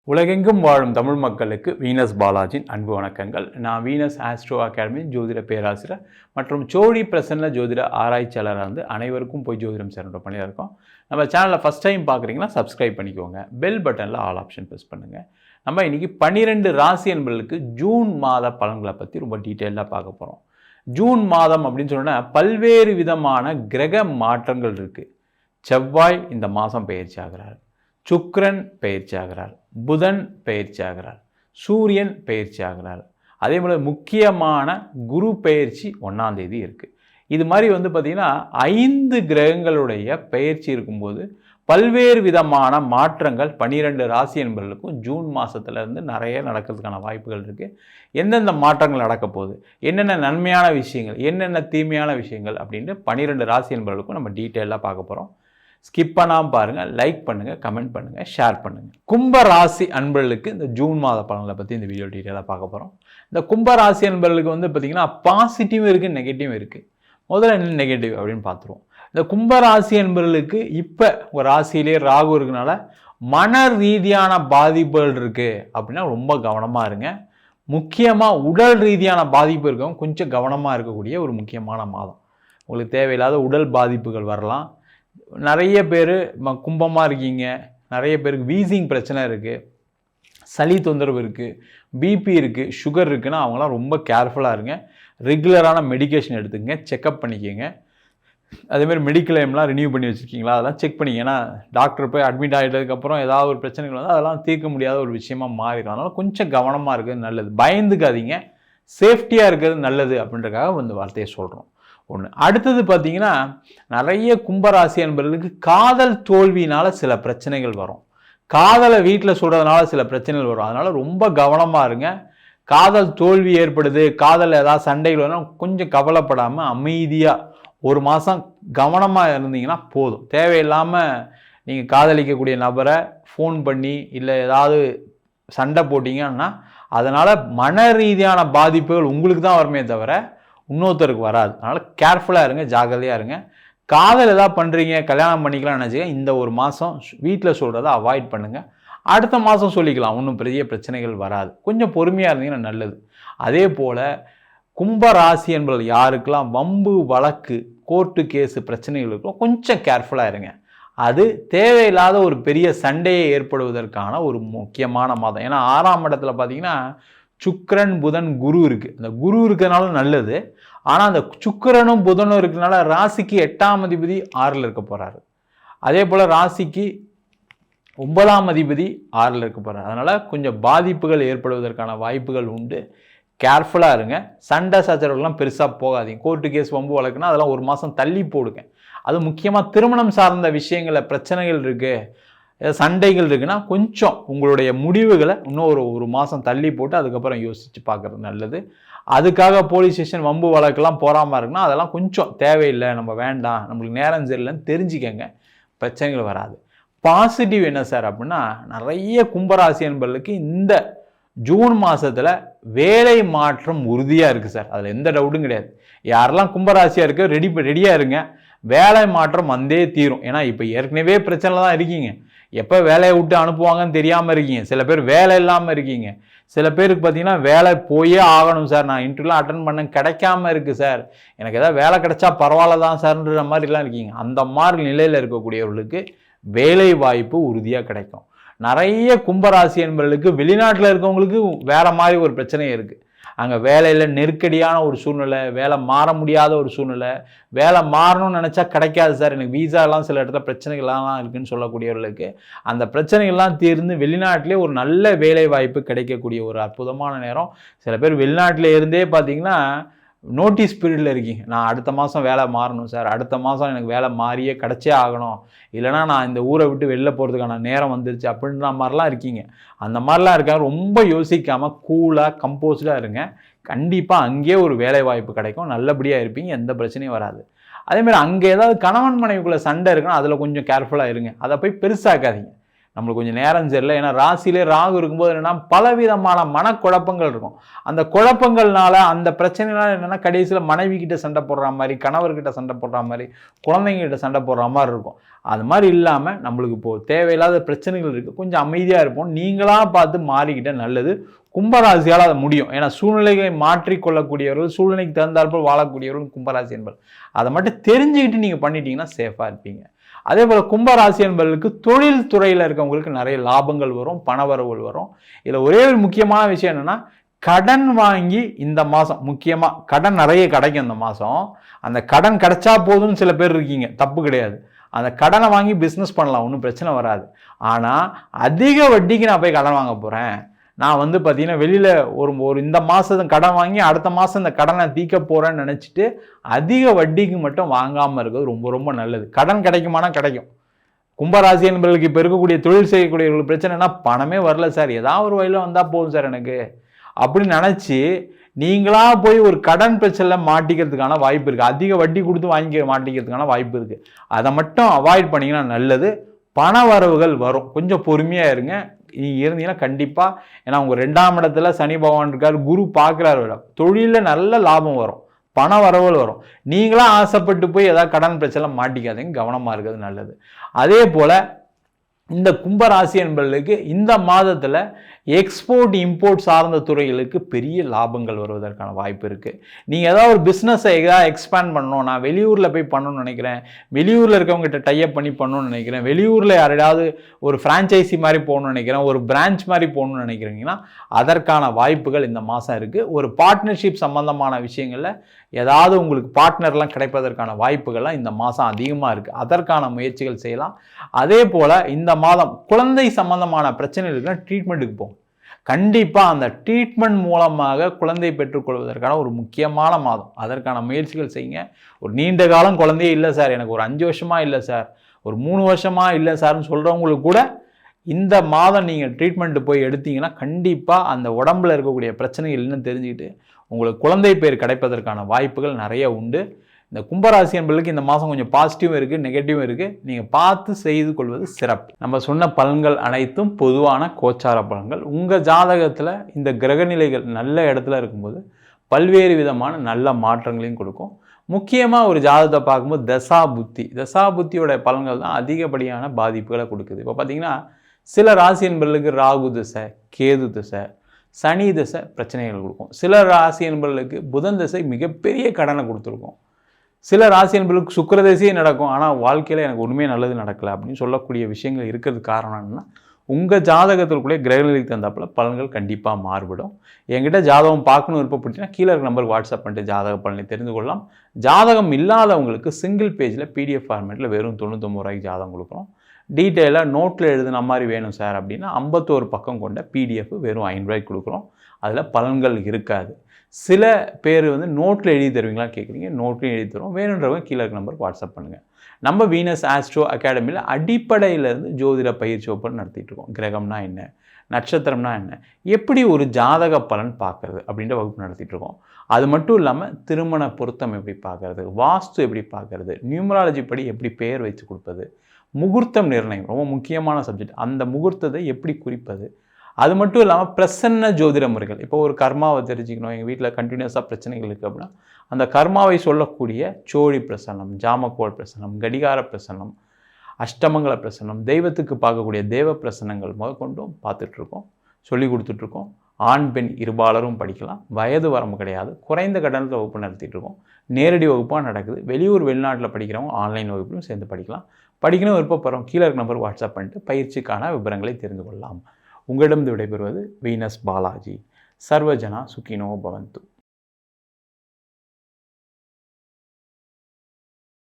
உலகெங்கும் வாழும் தமிழ் மக்களுக்கு வீனஸ் பாலாஜியின் அன்பு வணக்கங்கள். நான் வீனஸ் ஆஸ்ட்ரோ அகாடமி ஜோதிட பேராசிரியர் மற்றும் சோழி பிரசன்ன ஜோதிட ஆராய்ச்சியாளராக இருந்து அனைவருக்கும் போய் ஜோதிடம் சேனல் பண்ணியாக இருக்கோம். நம்ம சேனலில் ஃபஸ்ட் டைம் பார்க்குறீங்கன்னா சப்ஸ்கிரைப் பண்ணிக்கோங்க. பெல் பட்டனில் ஆல் ஆப்ஷன் ப்ரெஸ் பண்ணுங்கள். நம்ம இன்றைக்கி 12 ராசி என்பர்களுக்கு ஜூன் மாத பலன்களை பற்றி ரொம்ப டீட்டெயிலாக பார்க்க போகிறோம். ஜூன் மாதம் அப்படின்னு சொன்னா பல்வேறு விதமான கிரக மாற்றங்கள் இருக்குது. செவ்வாய் இந்த மாதம் பயிற்சி ஆகிறார், சுக்கிரன் பயிற்சி ஆகிறார், புதன் பயிற்சி ஆகிறார், சூரியன் பயிற்சி ஆகிறார். அதே போல் முக்கியமான குரு பயிற்சி 1ஆம் தேதி இருக்குது. இது மாதிரி பார்த்திங்கன்னா 5 கிரகங்களுடைய பயிற்சி இருக்கும்போது பல்வேறு விதமான மாற்றங்கள் 12 ராசி என்பவர்களுக்கும் ஜூன் மாதத்துலேருந்து நிறைய நடக்கிறதுக்கான வாய்ப்புகள் இருக்குது. எந்தெந்த மாற்றங்கள் நடக்க போகுது, என்னென்ன நன்மையான விஷயங்கள், என்னென்ன தீமையான விஷயங்கள் அப்படின்ட்டு 12 ராசி என்பவர்களுக்கும் நம்ம டீட்டெயிலாக பார்க்க போகிறோம். ஸ்கிப் பண்ணாமல் பாருங்கள், லைக் பண்ணுங்கள், கமெண்ட் பண்ணுங்கள், ஷேர் பண்ணுங்கள். கும்ப ராசி அன்பர்களுக்கு இந்த ஜூன் மாத பலன்களை பற்றி இந்த வீடியோ டீட்டெயிலாக பார்க்க போகிறோம். இந்த கும்ப ராசி அன்பர்களுக்கு பார்த்திங்கன்னா பாசிட்டிவ் இருக்குது, நெகட்டிவ் இருக்குது. முதல்ல என்ன நெகட்டிவ் அப்படின்னு பார்த்துருவோம். இந்த கும்ப ராசி அன்பர்களுக்கு இப்போ ஒரு ராசியிலே ராகு இருக்கனால மன ரீதியான பாதிப்புகள் இருக்குது அப்படின்னா ரொம்ப கவனமாக இருங்க. முக்கியமாக உடல் ரீதியான பாதிப்பு இருக்கவங்க கொஞ்சம் கவனமாக இருக்கக்கூடிய ஒரு முக்கியமான மாதம். உங்களுக்கு தேவையில்லாத உடல் பாதிப்புகள் வரலாம். நிறைய பேர் கும்பமாக இருக்கீங்க, நிறைய பேருக்கு வீசிங் பிரச்சனை இருக்குது, சளி தொந்தரவு இருக்குது, பிபி இருக்குது, சுகர் இருக்குன்னா அவங்களாம் ரொம்ப கேர்ஃபுல்லாக இருங்க. ரெகுலரான மெடிக்கேஷன் எடுத்துக்கங்க, செக்கப் பண்ணிக்கோங்க. அதேமாதிரி மெடிக்கல் எல்லாம் ரினியூ பண்ணி வச்சுருக்கீங்களா அதெல்லாம் செக் பண்ணிங்க. ஏன்னா டாக்டர் போய் அட்மிட் ஆகிட்டதுக்கப்புறம் ஏதாவது ஒரு பிரச்சனைகள் வந்து அதெல்லாம் தீர்க்க முடியாத ஒரு விஷயமாக மாறிடும். அதனால் கொஞ்சம் கவனமாக இருக்கிறது நல்லது. பயந்துக்காதீங்க, சேஃப்டியாக இருக்கிறது நல்லது அப்படின்றக்காக வார்த்தையை சொல்கிறோம். ஒன்று. அடுத்தது பார்த்தீங்கன்னா நிறைய கும்பராசி என்பவர்களுக்கு காதல் தோல்வியினால் சில பிரச்சனைகள் வரும். காதலை வீட்டில் சொல்கிறதுனால சில பிரச்சனைகள் வரும். அதனால் ரொம்ப கவனமாக இருங்க. காதல் தோல்வி ஏற்படுது, காதல் ஏதாவது சண்டைகள் வரும், கொஞ்சம் கவலைப்படாமல் அமைதியாக ஒரு மாதம் கவனமாக இருந்தீங்கன்னா போதும். தேவையில்லாமல் நீங்கள் காதலிக்கக்கூடிய நபரை ஃபோன் பண்ணி இல்லை ஏதாவது சண்டை போட்டிங்கன்னா அதனால் மன ரீதியான பாதிப்புகள் உங்களுக்கு தான் வருமே தவிர இன்னொருத்தருக்கு வராது. அதனால் கேர்ஃபுல்லாக இருங்க, ஜாகிரதையாக இருங்க. காதல் ஏதாவது பண்ணுறீங்க, கல்யாணம் பண்ணிக்கலாம்னு நினச்சிக்க இந்த ஒரு மாதம் வீட்டில் சொல்கிறத அவாய்ட் பண்ணுங்கள். அடுத்த மாதம் சொல்லிக்கலாம், ஒன்றும் பெரிய பிரச்சனைகள் வராது. கொஞ்சம் பொறுமையாக இருந்தீங்கன்னா நல்லது. அதே போல் கும்ப ராசி என்பது யாருக்கெல்லாம் வம்பு வழக்கு கோர்ட்டு கேஸு பிரச்சனைகள் இருக்கும் கொஞ்சம் கேர்ஃபுல்லாக இருங்க. அது தேவையில்லாத ஒரு பெரிய சண்டையை ஏற்படுவதற்கான ஒரு முக்கியமான மாதம். ஏன்னா 6ஆம் இடத்துல பார்த்தீங்கன்னா சுக்கிரன் புதன் குரு இருக்குது. அந்த குரு இருக்கிறதுனால நல்லது. ஆனால் அந்த சுக்கிரனும் புதனும் இருக்கிறதுனால ராசிக்கு 8ஆம் அதிபதி 6ல் இருக்க போகிறாரு. அதே போல் ராசிக்கு 9ஆம் அதிபதி 6ல் இருக்க போகிறார். அதனால் கொஞ்சம் பாதிப்புகள் ஏற்படுவதற்கான வாய்ப்புகள் உண்டு. கேர்ஃபுல்லாக இருங்க. சண்டை சச்சரவுலாம் பெருசாக போகாதீங்க. கோர்ட்டு கேஸ் வம்பு வழக்குன்னா அதெல்லாம் ஒரு மாதம் தள்ளி போடுங்க. அது முக்கியமாக திருமணம் சார்ந்த விஷயங்களில் பிரச்சனைகள் இருக்குது, சண்டைகள் இருக்குன்னா கொஞ்சம் உங்களுடைய முடிவுகளை இன்னும் ஒரு மாதம் தள்ளி போட்டு அதுக்கப்புறம் யோசித்து பார்க்குறது நல்லது. அதுக்காக போலீஸ் ஸ்டேஷன் வம்பு வழக்கெல்லாம் போகாமல் இருக்குன்னா அதெல்லாம் கொஞ்சம் தேவையில்லை, நம்ம வேண்டாம், நம்மளுக்கு நேரம் சரியில்லைன்னு தெரிஞ்சுக்கங்க, பிரச்சனைகள் வராது. பாசிட்டிவ் என்ன சார் அப்படின்னா நிறைய கும்பராசி என்பவர்களுக்கு இந்த ஜூன் மாதத்தில் வேலை மாற்றம் உறுதியாக இருக்குது சார். அதில் எந்த டவுட்டும் கிடையாது. யாரெல்லாம் கும்பராசியாக இருக்க ரெடியாக இருங்க. வேலை மாற்றம் வந்தே தீரும். ஏன்னா இப்போ ஏற்கனவே பிரச்சனை தான் இருக்கீங்க. எப்போ வேலையை விட்டு அனுப்புவாங்கன்னு தெரியாமல் இருக்கீங்க. சில பேர் வேலை இல்லாமல் இருக்கீங்க. சில பேருக்கு பார்த்தீங்கன்னா வேலை போயே ஆகணும் சார், நான் இன்டர்வியூலாம் அட்டன் பண்ண கிடைக்காம இருக்குது சார், எனக்கு ஏதாவது வேலை கிடைச்சா பரவாயில்ல தான் சார்ன்ற மாதிரிலாம் இருக்கீங்க. அந்த மாதிரி நிலையில் இருக்கக்கூடியவர்களுக்கு வேலை வாய்ப்பு உறுதியாக கிடைக்கும். நிறைய கும்பராசி என்பவர்களுக்கு வெளிநாட்டில் இருக்கவங்களுக்கு வேறு மாதிரி ஒரு பிரச்சனை இருக்குது. அங்கே வேலையில் நெருக்கடியான ஒரு சூழ்நிலை, வேலை மாற முடியாத ஒரு சூழ்நிலை, வேலை மாறணும்னு நினச்சா கிடைக்காது சார், எனக்கு வீசாலாம் சில இடத்துல பிரச்சனைகள்லாம் இருக்குதுன்னு சொல்லக்கூடியவர்களுக்கு அந்த பிரச்சனைகள்லாம் தீர்ந்து வெளிநாட்டிலே ஒரு நல்ல வேலை வாய்ப்பு கிடைக்கக்கூடிய ஒரு அற்புதமான நேரம். சில பேர் வெளிநாட்டில் இருந்தே பார்த்தீங்கன்னா நோட்டீஸ் பீரியடில் இருக்கீங்க. நான் அடுத்த மாதம் வேலை மாறணும் சார், அடுத்த மாதம் எனக்கு வேலை மாறியே கிடச்சே ஆகணும், இல்லைனா நான் இந்த ஊரை விட்டு வெளில போகிறதுக்கான நேரம் வந்துருச்சு அப்படின்ற மாதிரிலாம் இருக்கீங்க. அந்த மாதிரிலாம் இருக்காங்க. ரொம்ப யோசிக்காமல் கூலாக கம்போஸ்டாக இருங்க. கண்டிப்பாக அங்கேயே ஒரு வேலை வாய்ப்பு கிடைக்கும், நல்லபடியாக இருப்பீங்க, எந்த பிரச்சனையும் வராது. அதேமாதிரி அங்கே ஏதாவது கணவன் மனைவிக்குள்ளே சண்டை இருக்குன்னா அதில் கொஞ்சம் கேர்ஃபுல்லாக இருங்க. அதை போய் பெருசாக்காதீங்க. நம்மளுக்கு கொஞ்சம் நேரம் சரியில்லை. ஏன்னா ராசியிலே ராகு இருக்கும்போது என்னென்னா பலவிதமான மனக்குழப்பங்கள் இருக்கும். அந்த குழப்பங்கள்னால அந்த பிரச்சனைனால என்னென்னா கடைசியில் மனைவி கிட்ட சண்டை போடுற மாதிரி, கணவர்கிட்ட சண்டை போடுற மாதிரி, குழந்தைங்ககிட்ட சண்டை போடுற மாதிரி இருக்கும். அது மாதிரி இல்லாமல் நம்மளுக்கு இப்போது தேவையில்லாத பிரச்சனைகள் இருக்குது, கொஞ்சம் அமைதியாக இருப்போம், நீங்களாக பார்த்து மாறிக்கிட்ட நல்லது. கும்பராசியால் அதை முடியும். ஏன்னா சூழ்நிலைகளை மாற்றிக்கொள்ளக்கூடியவர்கள், சூழ்நிலைக்கு தகுந்தாற்போல் வாழக்கூடியவர்கள் கும்பராசி என்பது. அதை மட்டும் தெரிஞ்சுக்கிட்டு நீங்கள் பண்ணிட்டீங்கன்னா சேஃபாக இருப்பீங்க. அதே போல் கும்பராசி என்பவர்களுக்கு தொழில் துறையில் இருக்கவங்களுக்கு நிறைய லாபங்கள் வரும், பணவரவுகள் வரும். இதில் ஒரே ஒரு முக்கியமான விஷயம் என்னென்னா, கடன் வாங்கி இந்த மாதம் முக்கியமாக கடன் நிறைய கிடைக்கும். இந்த மாதம் அந்த கடன் கிடைச்சா போதும்னு சில பேர் இருக்கீங்க, தப்பு கிடையாது. அந்த கடனை வாங்கி பிஸ்னஸ் பண்ணலாம், ஒன்றும் பிரச்சனை வராது. ஆனால் அதிக வட்டிக்கு நான் போய் கடன் வாங்க போகிறேன், நான் பார்த்தீங்கன்னா வெளியில் ஒரு இந்த மாதம் கடன் வாங்கி அடுத்த மாதம் இந்த கடனை தீர்க்க போகிறேன்னு நினச்சிட்டு அதிக வட்டிக்கு மட்டும் வாங்காமல் இருக்கிறது ரொம்ப ரொம்ப நல்லது. கடன் கிடைக்குமானா கிடைக்கும். கும்பராசி என்பவர்களுக்கு இப்போ இருக்கக்கூடிய தொழில் செய்யக்கூடியவர்களுக்கு பிரச்சனைனா, பணமே வரல சார், ஏதாவது ஒரு வழியில் வந்தால் போதும் சார் எனக்கு அப்படின்னு நினச்சி நீங்களாக போய் ஒரு கடன் பிரச்சனையில் மாட்டிக்கிறதுக்கான வாய்ப்பு இருக்குது. அதிக வட்டி கொடுத்து வாங்கி மாட்டிக்கிறதுக்கான வாய்ப்பு இருக்குது. அதை மட்டும் அவாய்ட் பண்ணிங்கன்னா நல்லது. பண வரவுகள் வரும், கொஞ்சம் பொறுமையாக இருங்க. நீங்கள் இருந்தீங்கன்னா கண்டிப்பாக, ஏன்னா உங்கள் 2ஆம் இடத்துல சனி பகவான் இருக்கார், குரு பார்க்குறாரு, தொழிலில் நல்ல லாபம் வரும், பண வரவுகள் வரும். நீங்களாம் ஆசைப்பட்டு போய் ஏதாவது கடன் பிரச்சனை மாட்டிக்காதீங்க, கவனமாக இருக்கிறது நல்லது. அதே போல் இந்த கும்பராசி என்பவர்களுக்கு இந்த மாதத்தில் எக்ஸ்போர்ட் இம்போர்ட் சார்ந்த துறைகளுக்கு பெரிய லாபங்கள் வருவதற்கான வாய்ப்பு இருக்குது. நீங்கள் ஏதாவது ஒரு பிஸ்னஸை ஏதாவது எக்ஸ்பேண்ட் பண்ணணும், நான் வெளியூரில் போய் பண்ணணும்னு நினைக்கிறேன், வெளியூரில் இருக்கவங்ககிட்ட டைப் பண்ணி பண்ணணும்னு நினைக்கிறேன், வெளியூரில் யாரையாவது ஒரு ஃப்ரான்ச்சைசி மாதிரி போகணும்னு நினைக்கிறேன், ஒரு பிரான்ச் மாதிரி போகணும்னு நினைக்கிறீங்கன்னா அதற்கான வாய்ப்புகள் இந்த மாதம் இருக்குது. ஒரு பார்ட்னர்ஷிப் சம்பந்தமான விஷயங்களில் ஏதாவது உங்களுக்கு பார்ட்னர்லாம் கிடைப்பதற்கான வாய்ப்புகள்லாம் இந்த மாதம் அதிகமாக இருக்குது. அதற்கான முயற்சிகள் செய்யலாம். அதே போல் இந்த மாதம் குழந்தை சம்பந்தமான பிரச்சனை இருக்குன்னா ட்ரீட்மெண்ட்டுக்கு போகும். கண்டிப்பாக அந்த ட்ரீட்மெண்ட் மூலமாக குழந்தை பெற்றுக்கொள்வதற்கான ஒரு முக்கியமான மாதம். அதற்கான முயற்சிகள் செய்யுங்க. ஒரு நீண்ட காலம் குழந்தையே இல்லை சார், எனக்கு ஒரு 5 வருஷமாக இல்லை சார், ஒரு 3 வருஷமாக இல்லை சார்னு சொல்கிறவங்களுக்கு கூட இந்த மாதம் நீங்கள் ட்ரீட்மெண்ட்டு போய் எடுத்தீங்கன்னா கண்டிப்பாக அந்த உடம்பில் இருக்கக்கூடிய பிரச்சனைகள் என்னன்னு தெரிஞ்சுக்கிட்டு உங்களுக்கு குழந்தை பேர் கிடைப்பதற்கான வாய்ப்புகள் நிறைய உண்டு. இந்த கும்பராசி என்பவர்களுக்கு இந்த மாதம் கொஞ்சம் பாசிட்டிவும் இருக்குது, நெகட்டிவும் இருக்குது. நீங்கள் பார்த்து செய்து கொள்வது சிறப்பு. நம்ம சொன்ன பலன்கள் அனைத்தும் பொதுவான கோச்சார பலன்கள். உங்கள் ஜாதகத்தில் இந்த கிரகநிலைகள் நல்ல இடத்துல இருக்கும்போது பல்வேறு விதமான நல்ல மாற்றங்களையும் கொடுக்கும். முக்கியமாக ஒரு ஜாதகத்தை பார்க்கும்போது தசா புத்தியோட பலன்கள் தான் அதிகப்படியான பாதிப்புகளை கொடுக்குது. இப்போ பார்த்தீங்கன்னா சில ராசி என்பவர்களுக்கு ராகு திசை, கேது திசை, சனி திசை பிரச்சனைகள் கொடுக்கும். சில ராசி என்பவர்களுக்கு புதன் திசை மிகப்பெரிய கடனை கொடுத்துருக்கும். சில ராசி என்பவர்களுக்கு சுக்கிர திசையே நடக்கும், ஆனால் வாழ்க்கையில் எனக்கு ஒன்றுமே நல்லது நடக்கலை அப்படின்னு சொல்லக்கூடிய விஷயங்கள் இருக்கிறது. காரணம் என்னன்னா, உங்கள் ஜாதகத்திற்குள்ளே கிரகநிலைக்கு தந்தாப்புல பலன்கள் கண்டிப்பாக மாறுபடும். என்கிட்ட ஜாதகம் பார்க்கணும் விருப்பப்பட்டீங்கன்னா கீழே இருக்க நம்பருக்கு வாட்ஸ்அப் பண்ணிட்டு ஜாதக பலனை தெரிந்து கொள்ளலாம். ஜாதகம் இல்லாதவங்களுக்கு சிங்கிள் பேஜில் PDF ஃபார்மேட்டில் வெறும் 99 ரூபாய்க்கு ஜாதகம் கொடுக்குறோம். டீட்டெயிலாக நோட்டில் எழுதுன மாதிரி வேணும் சார் அப்படின்னா 51 பக்கம் கொண்ட PDF வெறும் 5 ரூபாய்க்கு கொடுக்குறோம். அதில் பலன்கள் இருக்காது. சில பேர் நோட்டில் எழுதி தருவீங்களா கேட்குறீங்க, நோட்லையும் எழுதி தருவோம். வேணுன்றவங்க கீழே இருக்க நம்பருக்கு வாட்ஸ்அப் பண்ணுங்கள். நம்ம வீனஸ் ஆஸ்ட்ரோ அகாடமியில் அடிப்படையிலேருந்து ஜோதிட பயிற்சி வகுப்பு நடத்திட்டு இருக்கோம். கிரகம்னா என்ன, நட்சத்திரம்னா என்ன, எப்படி ஒரு ஜாதக பலன் பார்க்குறது அப்படின்ற வகுப்பு நடத்திட்டு இருக்கோம். அது மட்டும் இல்லாமல் திருமண பொருத்தம் எப்படி பார்க்குறது, வாஸ்து எப்படி பார்க்குறது, நியூமராலஜி படி எப்படி பெயர் வச்சு கொடுப்பது, முகூர்த்தம் நிர்ணயம் ரொம்ப முக்கியமான சப்ஜெக்ட், அந்த முகூர்த்தத்தை எப்படி குறிப்பது, அது மட்டும் இல்லாமல் பிரசன்ன ஜோதிட முறைகள். இப்போ ஒரு கர்மாவை தெரிஞ்சுக்கணும், எங்கள் வீட்டில் கண்டினியூஸாக பிரச்சனைகள் இருக்குது அப்படின்னா அந்த கர்மாவை சொல்லக்கூடிய சோழி பிரசன்னம், ஜாமக்கோள் பிரசன்னம், கடிகார பிரசன்னம், அஷ்டமங்கல பிரசன்னம், தெய்வத்துக்கு பார்க்கக்கூடிய தேவ பிரசன்னங்கள் முதற்கொண்டும் பார்த்துட்ருக்கோம், சொல்லி கொடுத்துட்ருக்கோம். ஆண் பெண் இருபாலரும் படிக்கலாம், வயது வரம்பு கிடையாது. குறைந்த கட்டணத்தில் வகுப்பு நடத்திட்டுருக்கோம். நேரடி வகுப்பாக நடக்குது. வெளியூர் வெளிநாட்டில் படிக்கிறவங்க ஆன்லைன் வகுப்பிலும் சேர்ந்து படிக்கலாம். படிக்கணும் விருப்பப்படுறோம் கீழே இருக்க நம்பர் வாட்ஸ்அப் பண்ணிட்டு பயிற்சிக்கான விவரங்களை தெரிந்து கொள்ளலாம். உங்களிடம் விடைபெறுவது வீனஸ் பாலாஜி. சர்வஜனா சுகினோ பவந்து.